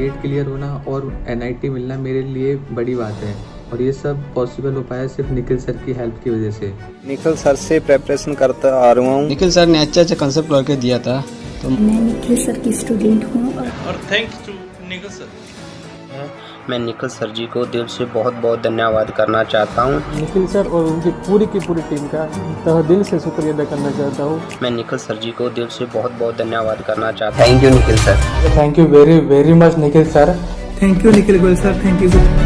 NEET clear होना और NIT मिलना मेरे लिए बड़ी बात है, और ये सब पॉसिबल हो पाया सिर्फ निखिल सर की हेल्प की वजह से। निखिल सर से प्रेपरेशन करता आ रहा हूँ। निखिल सर ने अच्छा कंसेप्ट करके दिया था, तो मैं निखिल सर की स्टूडेंट हूँ और थैंक्स टू निखिल सर। मैं निखिल सर जी को दिल से बहुत बहुत धन्यवाद करना चाहता हूँ। निखिल सर और उनकी पूरी की पूरी टीम का तहे दिल से शुक्रिया अदा करना चाहता हूँ। मैं निखिल सर जी को दिल से बहुत बहुत धन्यवाद करना चाहता हूँ। Thank you Nikhil sir. Thank you very very much Nikhil sir. Thank you Nikhil Goyal sir, thank you.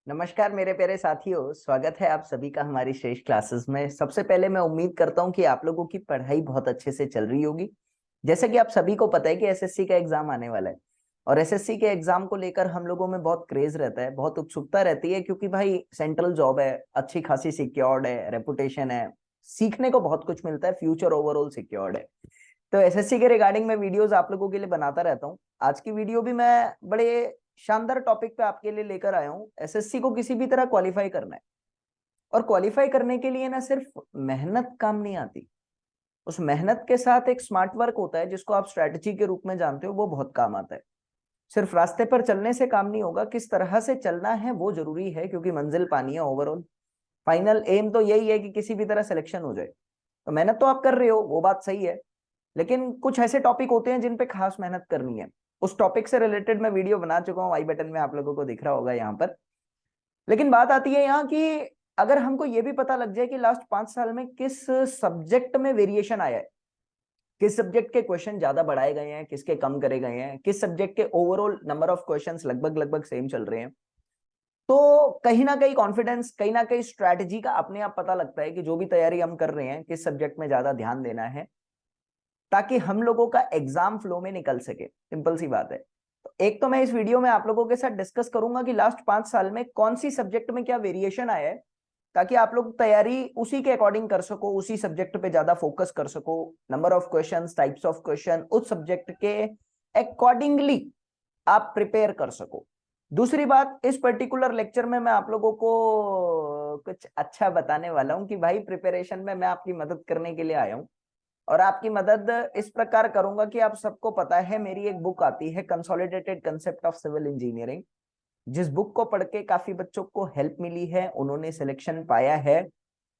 नमस्कार मेरे प्यारे साथियों, स्वागत है आप सभी का हमारी श्रेष्ठ क्लासेस में। सबसे पहले मैं उम्मीद करता हूं कि आप लोगों की पढ़ाई बहुत अच्छे से चल रही होगी। जैसे कि आप सभी को पता है कि एसएससी का एग्जाम आने वाला है, और एसएससी के एग्जाम को लेकर हम लोगों में बहुत क्रेज रहता है, बहुत उत्सुकता रहती है, क्योंकि भाई सेंट्रल जॉब है, अच्छी खासी सिक्योर्ड है, रेपुटेशन है, सीखने को बहुत कुछ मिलता है, फ्यूचर ओवरऑल सिक्योर्ड है। तो एसएससी के रिगार्डिंग मैं वीडियोस आप लोगों के लिए बनाता रहता हूँ। आज की वीडियो भी मैं बड़े शानदार टॉपिक पे आपके लिए लेकर आया हूँ। एसएससी को किसी भी तरह क्वालिफाई करना है, और क्वालिफाई करने के लिए ना सिर्फ मेहनत काम नहीं आती, उस मेहनत के साथ एक स्मार्ट वर्क होता है जिसको आप स्ट्रैटेजी के रूप में जानते हो, वो बहुत काम आता है। सिर्फ रास्ते पर चलने से काम नहीं होगा, किस तरह से चलना है वो जरूरी है, क्योंकि मंजिल पानी है। ओवरऑल फाइनल एम तो यही है कि किसी भी तरह सिलेक्शन हो जाए। तो मेहनत तो आप कर रहे हो, वो बात सही है, लेकिन कुछ ऐसे टॉपिक होते हैं जिन पे खास मेहनत करनी है। उस टॉपिक से रिलेटेड मैं वीडियो बना चुका हूँ, आई बटन में आप लोगों को दिख रहा होगा यहाँ पर। लेकिन बात आती है यहाँ कि अगर हमको ये भी पता लग जाए कि लास्ट 5 साल में किस सब्जेक्ट में वेरिएशन आया है, किस सब्जेक्ट के क्वेश्चन ज्यादा बढ़ाए गए हैं, किसके कम करे गए हैं, किस सब्जेक्ट के ओवरऑल नंबर ऑफ क्वेश्चंस लगभग सेम चल रहे हैं, तो कहीं ना कहीं कॉन्फिडेंस, कहीं ना कहीं स्ट्रैटेजी का अपने आप पता लगता है कि जो भी तैयारी हम कर रहे हैं किस सब्जेक्ट में ज्यादा ध्यान देना है, ताकि हम लोगों का एग्जाम फ्लो में निकल सके। सिंपल सी बात है। तो एक तो मैं इस वीडियो में आप लोगों के साथ डिस्कस करूंगा कि लास्ट 5 साल में कौन सी सब्जेक्ट में क्या वेरिएशन आया है, ताकि आप लोग तैयारी उसी के अकॉर्डिंग कर सको, उसी सब्जेक्ट पे ज्यादा फोकस कर सको, number of questions, types of question उस सब्जेक्ट के अकॉर्डिंगली आप प्रिपेयर कर सको। दूसरी बात, इस पर्टिकुलर लेक्चर में मैं आप लोगों को कुछ अच्छा बताने वाला हूं कि भाई प्रिपरेशन में मैं आपकी मदद करने के लिए आया हूं, और आपकी मदद इस प्रकार करूंगा कि आप सबको पता है मेरी एक बुक आती है consolidated concept of civil engineering, जिस बुक को पढ़ के काफी बच्चों को हेल्प मिली है, उन्होंने सिलेक्शन पाया है,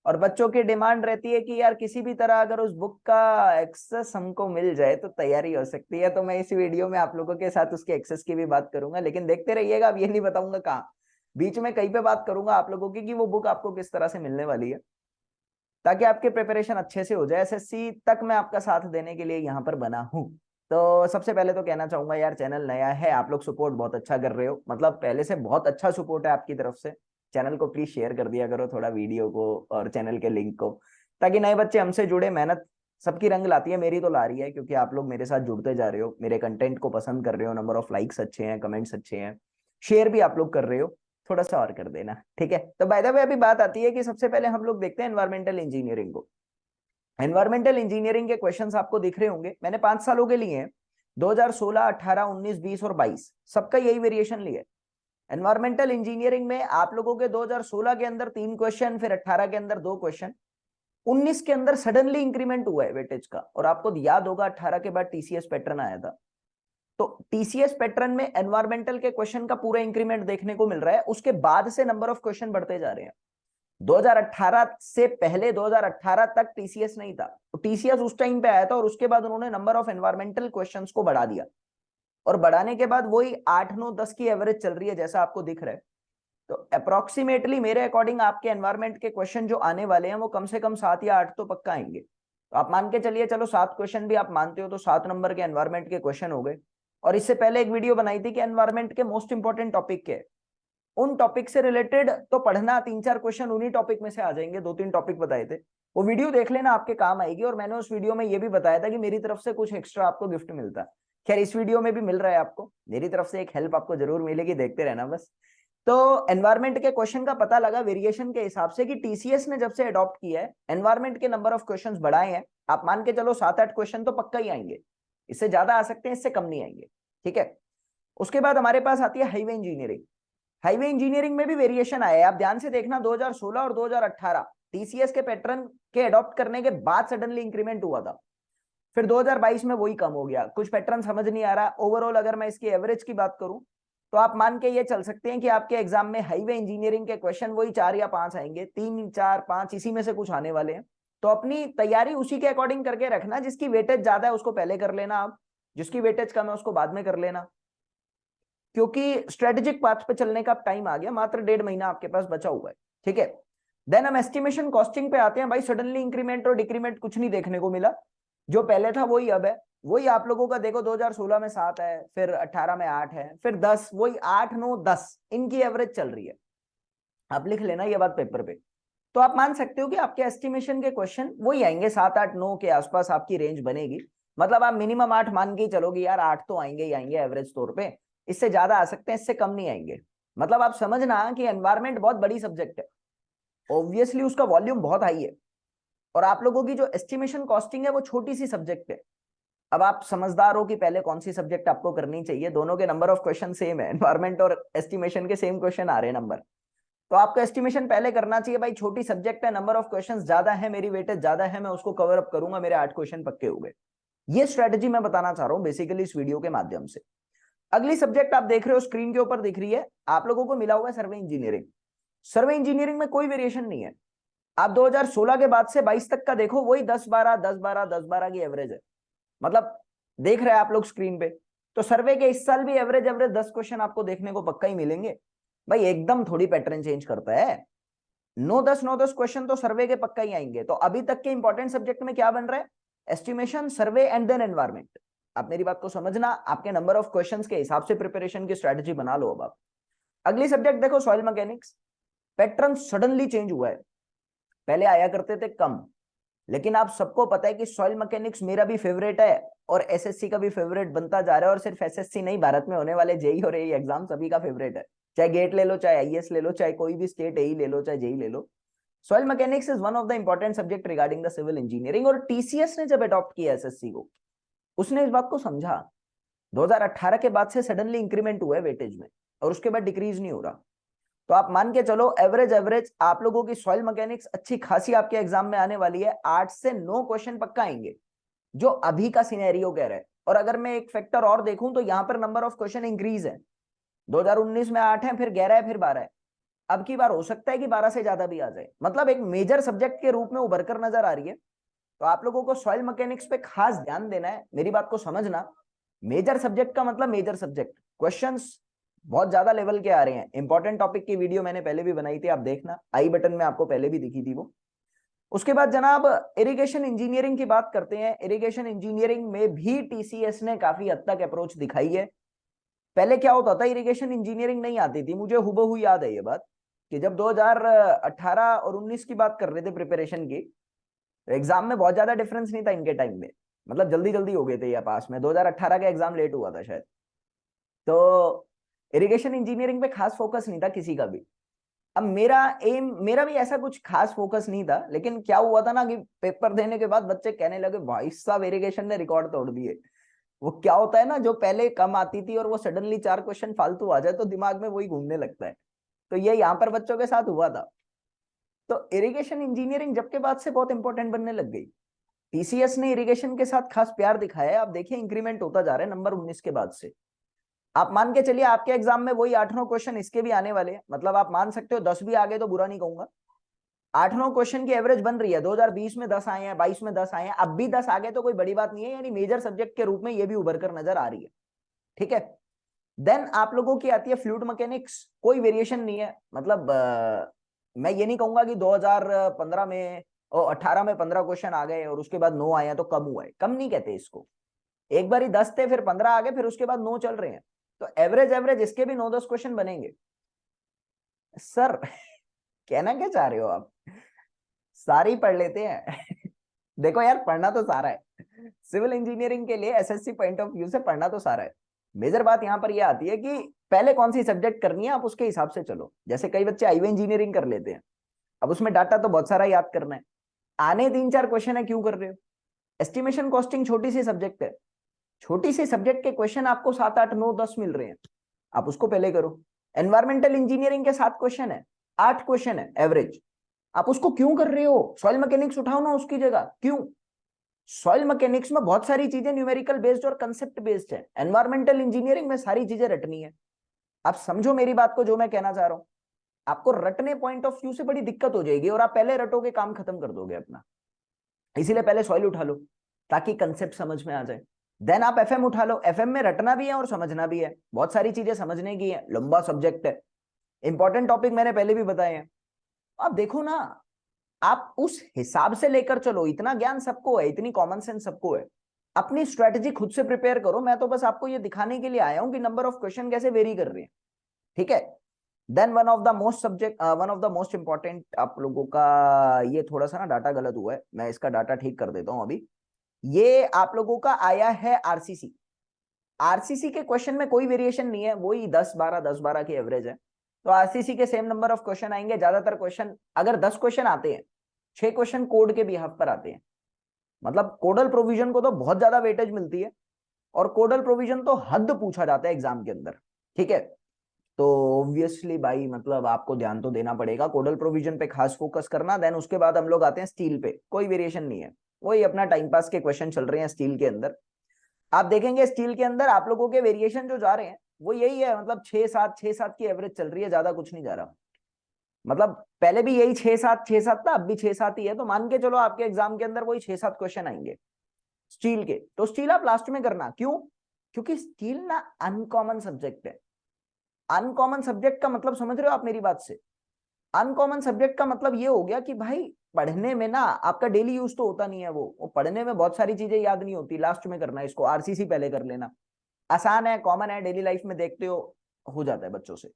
और बच्चों की डिमांड रहती है कि यार किसी भी तरह अगर उस बुक का एक्सेस हमको मिल जाए तो तैयारी हो सकती है। तो मैं इस वीडियो में आप लोगों के साथ उसके एक्सेस की भी बात करूंगा, लेकिन देखते रहिएगा, अब ये नहीं बताऊंगा कहाँ, बीच में कहीं पे बात करूंगा आप लोगों की कि वो बुक आपको किस तरह से मिलने वाली है, ताकि आपके प्रिपरेशन अच्छे से हो जाए। एसएससी तक मैं आपका साथ देने के लिए यहाँ पर बना हूँ। तो सबसे पहले तो कहना चाहूंगा यार, चैनल नया है, आप लोग सपोर्ट बहुत अच्छा कर रहे हो, मतलब पहले से बहुत अच्छा सपोर्ट है आपकी तरफ से। चैनल को प्लीज शेयर कर दिया करो थोड़ा, वीडियो को और चैनल के लिंक को, ताकि नए बच्चे हमसे जुड़े। मेहनत सबकी रंग लाती है, मेरी तो ला रही है, क्योंकि आप लोग मेरे साथ जुड़ते जा रहे हो, मेरे कंटेंट को पसंद कर रहे हो, नंबर ऑफ लाइक्स अच्छे हैं, कमेंट्स अच्छे हैं, शेयर भी आप लोग कर रहे हो, थोड़ा सा और कर देना, ठीक है। तो बाय द वे अभी बात आती है कि सबसे पहले हम लोग देखते हैं एनवायरमेंटल इंजीनियरिंग को। एनवायरमेंटल इंजीनियरिंग के क्वेश्चंस आपको दिख रहे होंगे, मैंने 5 सालों के लिए हैं, 2016, 18, 19, 20 और 22, सबका यही वेरिएशन लिया है। एनवायरमेंटल इंजीनियरिंग में आप लोगों के 2016 के अंदर 3 क्वेश्चन, फिर 18 के अंदर 2 क्वेश्चन, 19 के अंदर सडनली इंक्रीमेंट हुआ है वेटेज का, और आपको याद होगा 18 के बाद टीसीएस पैटर्न आया था। तो टीसीएस पैटर्न में एनवायरमेंटल के क्वेश्चन का पूरा इंक्रीमेंट देखने को मिल रहा है, उसके बाद से नंबर ऑफ क्वेश्चन बढ़ते जा रहे हैं। 2018 से पहले 2018 तक टीसीएस नहीं था, तो टीसीएस उस टाइम पे आया था, और उसके बाद उन्होंने नंबर ऑफ एनवायरमेंटल क्वेश्चंस को बढ़ा दिया, और बढ़ाने के बाद वही 8, 9, 10 की एवरेज चल रही है जैसा आपको दिख रहा है। तो अप्रोक्सीमेटली मेरे अकॉर्डिंग आपके एनवायरमेंट के क्वेश्चन जो आने वाले हैं वो कम से कम 7 या 8 तो पक्का आएंगे। तो आप मान के चलिए, चलो 7 क्वेश्चन भी आप मानते हो तो 7 नंबर के एनवायरमेंट के क्वेश्चन हो गए। और इससे पहले एक वीडियो बनाई थी कि एनवायरमेंट के मोस्ट इंपॉर्टेंट टॉपिक के, उन टॉपिक से रिलेटेड तो पढ़ना, 3-4 क्वेश्चन उन्हीं टॉपिक में से आ जाएंगे, 2-3 टॉपिक बताए थे, वो वीडियो देख लेना, आपके काम आएगी। और मैंने उस वीडियो में ये भी बताया था कि मेरी तरफ से कुछ एक्स्ट्रा आपको गिफ्ट मिलता है। खैर इस वीडियो में भी मिल रहा है आपको, मेरी तरफ से एक हेल्प आपको जरूर मिलेगी, देखते रहना बस। तो एनवायरमेंट के क्वेश्चन का पता लगा वेरिएशन के हिसाब से कि टीसीएस ने जब से अडॉप्ट किया है, एनवायरमेंट के नंबर ऑफ क्वेश्चंस बढ़ाए हैं। आप मान के चलो 7-8 क्वेश्चन तो पक्का ही आएंगे, इससे ज्यादा आ सकते हैं, इससे कम नहीं आएंगे, ठीक है। उसके बाद हमारे पास आती है हाईवे इंजीनियरिंग। हाईवे इंजीनियरिंग में भी वेरिएशन आया है, आप ध्यान से देखना, 2016 और 2018 टीसीएस के पैटर्न के अडॉप्ट करने के बाद सडनली इंक्रीमेंट हुआ था, फिर 2022 में वही कम हो गया, कुछ पैटर्न समझ नहीं आ रहा। ओवरऑल अगर मैं इसकी एवरेज की बात करूं तो आप मान के ये चल सकते हैं कि आपके एग्जाम में हाईवे इंजीनियरिंग के क्वेश्चन वही 4 या 5 आएंगे, 3 4 5 इसी में से कुछ आने वाले हैं। तो अपनी तैयारी उसी के अकॉर्डिंग करके रखना, जिसकी वेटेज ज्यादा है उसको पहले कर लेना, आप जिसकी वेटेज कम है उसको बाद में कर लेना, क्योंकि स्ट्रेटेजिक पाथ पे चलने का टाइम आ गया, मात्र 1.5 महीना आपके पास बचा हुआ है। ठीक है, देन हम एस्टिमेशन कॉस्टिंग पे आते हैं। भाई सडनली इंक्रीमेंट और डिक्रीमेंट कुछ नहीं देखने को मिला, जो पहले था वही अब है। वही आप लोगों का देखो 2016 में 7 है, फिर 18 में 8 है, फिर 10, वही 8 9 10 इनकी एवरेज चल रही है। आप लिख लेना ये बात पेपर पे। तो आप मान सकते हो कि आपके एस्टिमेशन के क्वेश्चन वही आएंगे, 7 8 9 के आसपास आपकी रेंज बनेगी। मतलब आप मिनिमम 8 मान के चलोगे यार, 8 तो आएंगे ही आएंगे एवरेज तौर पे, इससे ज्यादा आ सकते हैं, इससे कम नहीं आएंगे। मतलब आप समझना कि एनवायरमेंट बहुत बड़ी सब्जेक्ट है, ऑब्वियसली उसका वॉल्यूम बहुत हाई है, और आप लोगों की जो एस्टिमेशन कॉस्टिंग है वो छोटी सी सब्जेक्ट है। अब आप समझदार हो कि पहले कौन सी सब्जेक्ट आपको करनी चाहिए, दोनों के नंबर ऑफ क्वेश्चन सेम है, एनवायरमेंट और एस्टिमेशन के सेम क्वेश्चन आ रहे हैं नंबर, तो आपको एस्टिमेशन पहले करना चाहिए। भाई छोटी सब्जेक्ट है, नंबर ऑफ क्वेश्चन ज्यादा है, मेरी वेटेज ज्यादा है, मैं उसको कवर अप करूंगा, मेरे 8 क्वेश्चन पक्के हो गए। ये स्ट्रेटेजी मैं बताना चाह रहा हूं बेसिकली इस वीडियो के माध्यम से। अगली सब्जेक्ट आप देख रहे हो स्क्रीन के ऊपर दिख रही है, आप लोगों को मिला हुआ है सर्वे इंजीनियरिंग। सर्वे इंजीनियरिंग में कोई वेरिएशन नहीं है। आप 2016 के बाद से 22 तक का देखो, वही 10 12 10 12 10 12 की एवरेज है। मतलब देख रहे हैं आप लोग स्क्रीन पे, तो सर्वे के इस साल भी एवरेज 10 क्वेश्चन आपको देखने को पक्का ही मिलेंगे। भाई एकदम थोड़ी पैटर्न चेंज करता है, 9 10 क्वेश्चन तो सर्वे के पक्का ही आएंगे। तो अभी तक के इंपॉर्टेंट सब्जेक्ट में क्या बन रहा है, estimation, survey and then environment. आप मेरी बात को समझना, आपके नंबर ऑफ क्वेश्चंस के हिसाब से प्रिपरेशन की स्ट्रेटजी बना लो। अब आप अगली सब्जेक्ट देखो soil mechanics. Pattern suddenly change हुआ है, पहले आया करते थे कम, लेकिन आप सबको पता है कि सॉइल मैकेनिक्स मेरा भी फेवरेट है और एसएससी का भी फेवरेट बनता जा रहा है। और सिर्फ एसएससी नहीं, भारत में होने वाले जेई और एई एग्जाम सभी का फेवरेट है, चाहे गेट ले लो, चाहे आईएएस ले लो, चाहे कोई भी स्टेट एई ले लो, चाहे जेई ले लो। Soil mechanics is one of the important subject regarding the civil engineering. और टीसीएस ने जब अडॉप्ट किया एसएससी को, उसने इस बात को समझा। 2018 के बाद से सडनली इंक्रीमेंट हुआ है वेटेज में, और उसके बाद डिक्रीज नहीं हो रहा। तो आप मान के चलो एवरेज आप लोगों की सॉइल मैकेनिक्स अच्छी खासी आपके एग्जाम में आने वाली है। 8 से 9 क्वेश्चन पक्का आएंगे, जो अभी का सिनेरियो कह रहा है। और अगर मैं एक फैक्टर और देखूं तो यहाँ पर नंबर ऑफ क्वेश्चन इंक्रीज है। 2019 में 8 है, फिर 11 है, फिर 12 है। अब की बार हो सकता है कि 12 से ज्यादा भी आ जाए। मतलब एक मेजर सब्जेक्ट के रूप में उभर कर नजर आ रही है। तो आप लोगों को सॉइल मैकेनिक्स पे खास ध्यान देना है, मेरी बात को समझना। मेजर सब्जेक्ट का मतलब मेजर सब्जेक्ट, क्वेश्चंस बहुत ज्यादा लेवल के आ रहे हैं। इंपॉर्टेंट टॉपिक की वीडियो मैंने पहले भी बनाई थी, आप देखना, आई बटन में आपको पहले भी दिखी थी वो। उसके बाद जनाब इरिगेशन इंजीनियरिंग की बात करते हैं। इरिगेशन इंजीनियरिंग में भी टीसीएस ने काफी हद तक अप्रोच दिखाई है। पहले क्या होता था, इरिगेशन इंजीनियरिंग नहीं आती थी, मुझे हुबहू याद है ये बात, कि जब 2018 और 19 की बात कर रहे थे प्रिपरेशन की, तो एग्जाम में बहुत ज्यादा डिफरेंस नहीं था इनके टाइम में। मतलब जल्दी जल्दी हो गए थे या पास में। 2018 का एग्जाम लेट हुआ था शायद। तो इरिगेशन इंजीनियरिंग पे खास फोकस नहीं था किसी का भी। अब मेरा भी ऐसा कुछ खास फोकस नहीं था, लेकिन क्या हुआ था ना कि पेपर देने के बाद बच्चे कहने लगे भाई साहब इरिगेशन ने रिकॉर्ड तोड़ दिए। वो क्या होता है ना, जो पहले कम आती थी और वो सडनली 4 क्वेश्चन फालतू आ जाए तो दिमाग में वही घूमने लगता है। तो ये यहाँ पर बच्चों के साथ हुआ था। तो इरिगेशन इंजीनियरिंग जब के बाद से बहुत इंपॉर्टेंट बनने लग गई। टीसीएस ने इरिगेशन के साथ खास प्यार दिखाया है। आप देखिए इंक्रीमेंट होता जा रहा है नंबर 19 के बाद से। आप मान के चलिए आपके एग्जाम में वही 8 9 क्वेश्चन इसके भी आने वाले हैं। मतलब आप मान सकते हो 10 भी आ गए तो बुरा नहीं कहूंगा। 8 9 क्वेश्चन की एवरेज बन रही है। 2020 में 10 आए हैं, 22 में 10 आए हैं, अब भी 10 आ गए तो कोई बड़ी बात नहीं है। यानी मेजर सब्जेक्ट के रूप में ये भी उभर कर नजर आ रही है। ठीक है, देन आप लोगों की आती है फ्लूइड मैकेनिक्स। कोई वेरिएशन नहीं है। मतलब मैं ये नहीं कहूंगा कि 2015 में और 18 में 15 क्वेश्चन आ गए और उसके बाद 9 आए हैं तो कम हुआ है। कम नहीं कहते इसको। एक बार ही 10 थे, फिर 15 आ गए, फिर उसके बाद 9 चल रहे हैं। तो एवरेज इसके भी 9 10 क्वेश्चन बनेंगे। सर कहना क्या चाह रहे हो आप? सारी पढ़ लेते हैं देखो यार, पढ़ना तो सारा है। सिविल इंजीनियरिंग के लिए एसएससी पॉइंट ऑफ व्यू से पढ़ना तो सारा है। मेजर बात यहाँ पर यह आती है कि पहले कौन सी सब्जेक्ट करनी है, आप उसके हिसाब से चलो। जैसे कई बच्चे हाईवे इंजीनियरिंग कर लेते हैं, अब उसमें डाटा तो बहुत सारा याद करना है, आने 3 4 क्वेश्चन है, क्यों कर रहे हो? एस्टिमेशन कॉस्टिंग छोटी सी सब्जेक्ट है। छोटी सी सब्जेक्ट के क्वेश्चन आपको 7 8 9 10 मिल रहे हैं, आप उसको पहले करो। एनवायरमेंटल इंजीनियरिंग के 7 क्वेश्चन है, 8 क्वेश्चन है एवरेज। आप उसको क्यों कर रहे हो? सॉइल मैकेनिक्स उठाओ ना उसकी जगह। क्यों? सॉइल मैकेनिक्स में बहुत सारी चीजें न्यूमेरिकल बेस्ड और कंसेप्ट बेस्ड है। एनवायरमेंटल इंजीनियरिंग में सारी चीजें रटनी है। आप समझो मेरी बात को, जो मैं कहना चाह रहा हूं। आपको रटने पॉइंट ऑफ व्यू से बड़ी दिक्कत हो जाएगी और आप पहले रटोगे, काम खत्म कर दोगे अपना। इसीलिए पहले सॉइल उठा लो ताकि कंसेप्ट समझ में आ जाए। देन आप एफएम उठा लो। एफएम में रटना भी है और समझना भी है, बहुत सारी चीजें समझने की है, लंबा सब्जेक्ट है, इंपॉर्टेंट टॉपिक मैंने पहले भी बताए हैं। आप देखो ना, आप उस हिसाब से लेकर चलो। इतना ज्ञान सबको है, इतनी कॉमन सेंस सबको है। अपनी स्ट्रेटजी खुद से प्रिपेयर करो। मैं तो बस आपको ये दिखाने के लिए आया हूं कि नंबर ऑफ क्वेश्चन कैसे वेरी कर रहे हैं, ठीक है। Then one of the most important आप लोगों का, ये थोड़ा सा ना डाटा गलत हुआ है, मैं इसका डाटा ठीक कर देता हूं अभी। ये आप लोगों का आया है आरसीसी। आरसीसी के क्वेश्चन में कोई वेरिएशन नहीं है, वही 10-12 की एवरेज है। तो आरसीसी के सेम नंबर ऑफ क्वेश्चन आएंगे। ज्यादातर क्वेश्चन, अगर 10 क्वेश्चन आते हैं, 6 क्वेश्चन कोड के बिहाफ पर आते हैं। मतलब कोडल प्रोविजन को तो बहुत ज्यादा वेटेज मिलती है और कोडल प्रोविजन तो हद पूछा जाता है एग्जाम के अंदर, ठीक है। तो ऑब्वियसली भाई मतलब आपको ध्यान तो देना पड़ेगा, कोडल प्रोविजन पे खास फोकस करना। देन उसके बाद हम लोग आते हैं स्टील पे। कोई वेरिएशन नहीं है, वही अपना टाइम पास के क्वेश्चन चल रहे हैं स्टील के अंदर। आप देखेंगे स्टील के अंदर आप लोगों के वेरिएशन जो जा रहे हैं वो यही है, मतलब 6-7 की एवरेज चल रही है, ज्यादा कुछ नहीं जा रहा। मतलब पहले भी यही 6-7 था, अब भी 6-7 ही है। तो मान के चलो आपके एग्जाम के अंदर वही 6-7 क्वेश्चन आएंगे स्टील के। तो स्टील आप लास्ट में करना। क्यों? क्योंकि स्टील ना अनकॉमन सब्जेक्ट है। अनकॉमन सब्जेक्ट का मतलब समझ रहे हो आप मेरी बात से? अनकॉमन सब्जेक्ट का मतलब ये हो गया कि भाई पढ़ने में ना आपका डेली यूज तो होता नहीं है, वो पढ़ने में बहुत सारी चीजें याद नहीं होती, लास्ट में करना है इसको। आरसीसी पहले कर लेना, आसान है, कॉमन है, डेली लाइफ में देखते हो जाता है बच्चों से।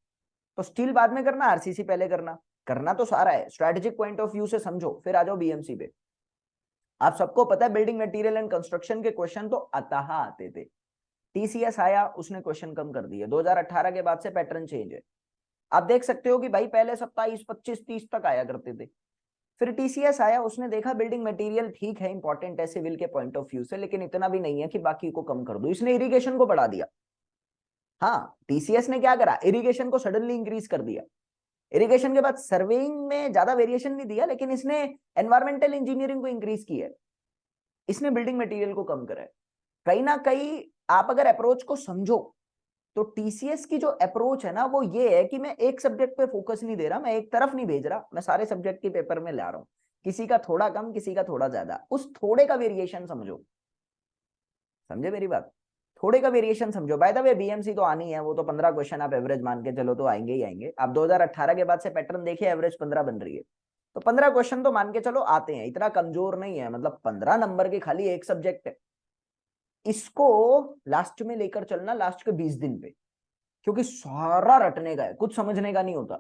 तो स्टील बाद में करना, आरसीसी पहले करना। करना तो सारा है, स्ट्रेटेजिक पॉइंट ऑफ व्यू से समझो, फिर आ जाओ बीएमसी पे। आप सबको पता है बिल्डिंग मटेरियल एंड कंस्ट्रक्शन के क्वेश्चन तो अतः आते थे। टीसीएस आया, उसने क्वेश्चन कम कर दिया। 2018 के बाद से पैटर्न चेंज है। आप देख सकते हो कि भाई पहले 27, 25, 30 तक आया करते थे। फिर टीसीएस आया, उसने देखा बिल्डिंग मटेरियल ठीक है, इंपॉर्टेंट है सिविल के पॉइंट ऑफ व्यू से, लेकिन इतना भी नहीं है कि बाकी को कम कर दो। इसने इरिगेशन को बढ़ा दिया। हाँ, टीसीएस ने क्या करा, इरिगेशन को सडनली इंक्रीज कर दिया। इरिगेशन के बाद सर्वेइंग में ज्यादा वेरिएशन नहीं दिया, लेकिन इसने एनवायरमेंटल इंजीनियरिंग को इंक्रीज किया है, इसने बिल्डिंग मटेरियल को कम करा है। कहीं ना कहीं आप अगर अप्रोच को समझो तो टीसीएस की जो अप्रोच है ना वो ये है कि मैं एक सब्जेक्ट पे फोकस नहीं दे रहा, मैं एक तरफ नहीं भेज रहा, मैं सारे सब्जेक्ट के पेपर में ला रहा हूं। किसी का थोड़ा कम, किसी का थोड़ा ज्यादा, उस थोड़े का वेरिएशन समझो। समझे मेरी बात? थोड़े का वेरिएशन समझो। बाय द वे बीएमसी तो आनी है, वो तो 15 क्वेश्चन आप एवरेज मान के चलो तो आएंगे ही आएंगे। आप 2018 के बाद से पैटर्न देखिए, एवरेज 15 बन रही है, तो 15 क्वेश्चन तो मान के चलो आते हैं, इतना कमजोर नहीं है। मतलब 15 नंबर के खाली एक सब्जेक्ट है, इसको लास्ट में लेकर चलना, लास्ट के 20 दिन पे, क्योंकि सारा रटने का है, कुछ समझने का नहीं होता,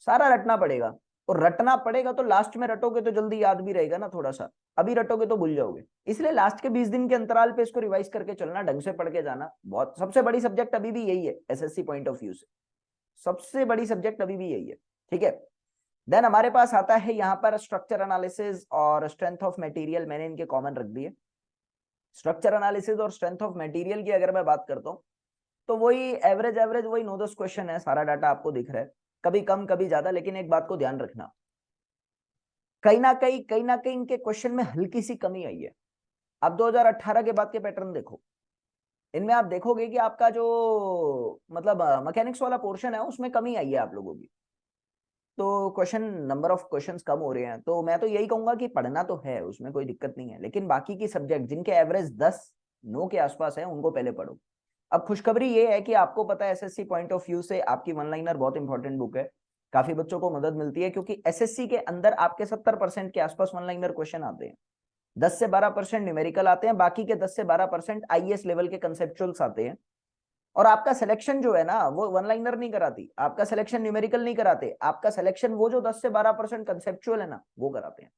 सारा रटना पड़ेगा। और रटना पड़ेगा तो लास्ट में रटोगे तो जल्दी याद भी रहेगा ना थोड़ा सा, अभी रटोगे तो भूल जाओगे। इसलिए लास्ट के 20 दिन के अंतराल पे इसको रिवाइज करके चलना, ढंग से पढ़ के जाना। बहुत सबसे बड़ी सब्जेक्ट अभी भी यही है एसएससी पॉइंट ऑफ व्यू से, सबसे बड़ी सब्जेक्ट अभी भी यही है, ठीक है। देन हमारे पास आता है यहाँ पर स्ट्रक्चर एनालिसिस और स्ट्रेंथ ऑफ मटेरियल, मैंने इनके कॉमन रख दिए। स्ट्रक्चर एनालिसिस और स्ट्रेंथ ऑफ मटेरियल की अगर मैं बात करता हूँ तो वही एवरेज वही 9-10 क्वेश्चन है, सारा डाटा आपको दिख रहा है, कभी कम कभी ज्यादा। लेकिन एक बात को ध्यान रखना, कहीं ना कहीं इनके क्वेश्चन में हल्की सी कमी आई है। अब 2018 के बाद के पैटर्न देखो, इनमें आप देखोगे कि आपका जो मतलब मैकेनिक्स वाला पोर्शन है उसमें कमी आई है आप लोगों की। तो क्वेश्चन, नंबर ऑफ क्वेश्चंस कम हो रहे हैं। तो मैं तो यही कहूंगा कि पढ़ना तो है, उसमें कोई दिक्कत नहीं है, लेकिन बाकी की सब्जेक्ट जिनके एवरेज 10-9 के आसपास है उनको पहले पढ़ो। अब खुशखबरी ये है कि आपको पता है एसएससी पॉइंट ऑफ व्यू से आपकी वन लाइनर बहुत इंपॉर्टेंट बुक है, काफी बच्चों को मदद मिलती है, क्योंकि एसएससी के अंदर आपके 70% के आसपास वन लाइनर क्वेश्चन आते हैं, 10 से 12% न्यूमेरिकल आते हैं, बाकी के 10 से 12% आईएएस लेवल के कंसेप्चुअल्स आते हैं। और आपका सिलेक्शन जो है ना वो वन लाइनर नहीं कराती, आपका सिलेक्शन न्यूमेरिकल नहीं कराते, आपका सिलेक्शन वो जो 10 से 12% कंसेप्चुअल है ना वो कराते हैं।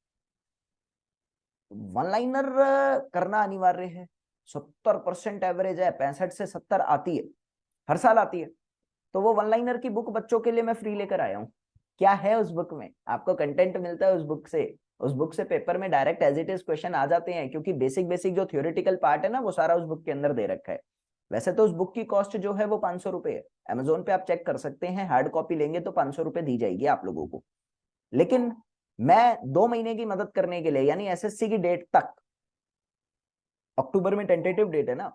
वन लाइनर करना अनिवार्य है। 70% एवरेज है, 65 से 70 आती है, हर साल आती है। तो वो वन लाइनर की बुक बच्चों के लिए मैं फ्री लेकर आया हूँ। क्या है उस बुक में, आपको कंटेंट मिलता है उस बुक से, उस बुक से पेपर में direct as it is question आ जाते हैं, क्योंकि बेसिक जो थ्योरेटिकल पार्ट है ना वो सारा उस बुक के अंदर दे रखा है। वैसे तो उस बुक की कॉस्ट जो है वो 500 रुपए है, अमेजोन पे आप चेक कर सकते हैं, हार्ड कॉपी लेंगे तो 500 रुपए दी जाएगी आप लोगों को। लेकिन मैं 2 महीने की मदद करने के लिए, यानी एसएससी की डेट तक, अक्टूबर में टेंटेटिव डेट है ना,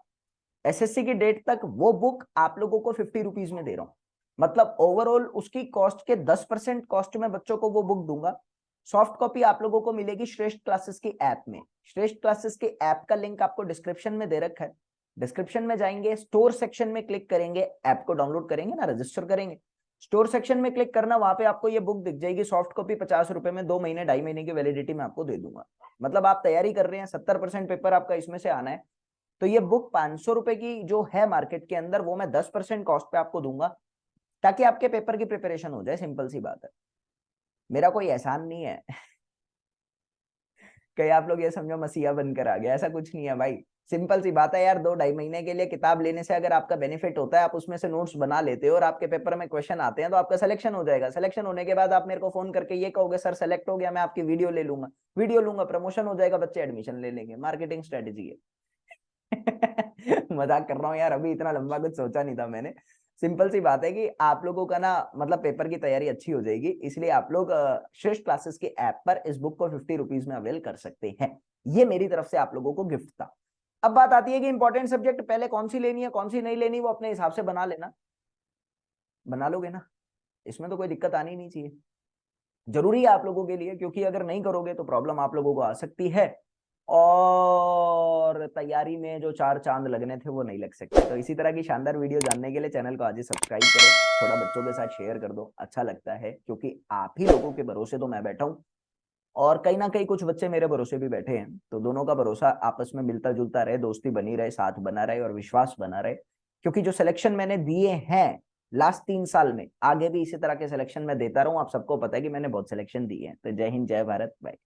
एसएससी की डेट तक वो बुक आप लोगों को 50 रुपीज में दे रहा हूं। मतलब ओवरऑल उसकी कॉस्ट के 10% कॉस्ट में बच्चों को वो बुक दूंगा। सॉफ्ट कॉपी आप लोगों को मिलेगी श्रेष्ठ क्लासेस की ऐप में। श्रेष्ठ क्लासेस के ऐप का लिंक आपको डिस्क्रिप्शन में दे रखा है। डिस्क्रिप्शन में जाएंगे, स्टोर सेक्शन में क्लिक करेंगे, ऐप को डाउनलोड करेंगे ना, रजिस्टर करेंगे, स्टोर सेक्शन में क्लिक करना, वहां पे आपको ये बुक दिख जाएगी। सॉफ्ट कॉपी 50 रुपए में 2 महीने 2.5 महीने की वैलिडिटी में आपको दे दूंगा। मतलब आप तैयारी कर रहे हैं, 70% पेपर आपका इसमें से आना है, तो ये बुक 500 रुपए की जो है मार्केट के अंदर, वो मैं 10% कॉस्ट पे आपको दूंगा, ताकि आपके पेपर की प्रिपरेशन हो जाए। सिंपल सी बात है, मेरा कोई एहसान नहीं है। कहीं आप लोग ये समझो मसीहा बनकर आ गया, ऐसा कुछ नहीं है भाई। सिंपल सी बात है यार, 2-2.5 महीने के लिए किताब लेने से अगर आपका बेनिफिट होता है, आप उसमें से नोट्स बना लेते हो और आपके पेपर में क्वेश्चन आते हैं, तो आपका सिलेक्शन हो जाएगा। सिलेक्शन होने के बाद आप मेरे को फोन करके ये कहोगे सर सेलेक्ट हो गया, मैं आपकी वीडियो ले लूंगा, वीडियो लूंगा, प्रमोशन हो जाएगा, बच्चे एडमिशन ले लेंगे। मार्केटिंग स्ट्रेटेजी है। मजाक कर रहा हूँ यार, अभी इतना लंबा कुछ सोचा नहीं था मैंने। सिंपल सी बात है कि आप लोगों का ना, मतलब पेपर की तैयारी अच्छी हो जाएगी, इसलिए आप लोग श्रेष्ठ क्लासेस के ऐप पर इस बुक को 50 रुपीज में अवेल कर सकते हैं। ये मेरी तरफ से आप लोगों को गिफ्ट था। अब बात आती है कि इंपॉर्टेंट सब्जेक्ट पहले कौन सी लेनी है, कौन सी नहीं लेनी, वो अपने हिसाब से बना लेना। बना लोगे ना, इसमें तो कोई दिक्कत आनी नहीं चाहिए। जरूरी है आप लोगों के लिए, क्योंकि अगर नहीं करोगे तो प्रॉब्लम आप लोगों को आ सकती है, और तैयारी में जो 4 चांद लगने थे वो नहीं लग सकते। तो इसी तरह की शानदार वीडियो जानने के लिए चैनल को आज ही सब्सक्राइब करो, थोड़ा बच्चों के साथ शेयर कर दो, अच्छा लगता है, क्योंकि आप ही लोगों के भरोसे तो मैं बैठा हूं, और कहीं ना कहीं कुछ बच्चे मेरे भरोसे भी बैठे हैं। तो दोनों का भरोसा आपस में मिलता जुलता रहे, दोस्ती बनी रहे, साथ बना रहे और विश्वास बना रहे। क्योंकि जो सिलेक्शन मैंने दिए हैं लास्ट 3 साल में, आगे भी इसी तरह के सिलेक्शन में देता रहूं। आप सबको पता है कि मैंने बहुत सिलेक्शन दिए हैं। तो जय हिंद, जय भारत, बाय।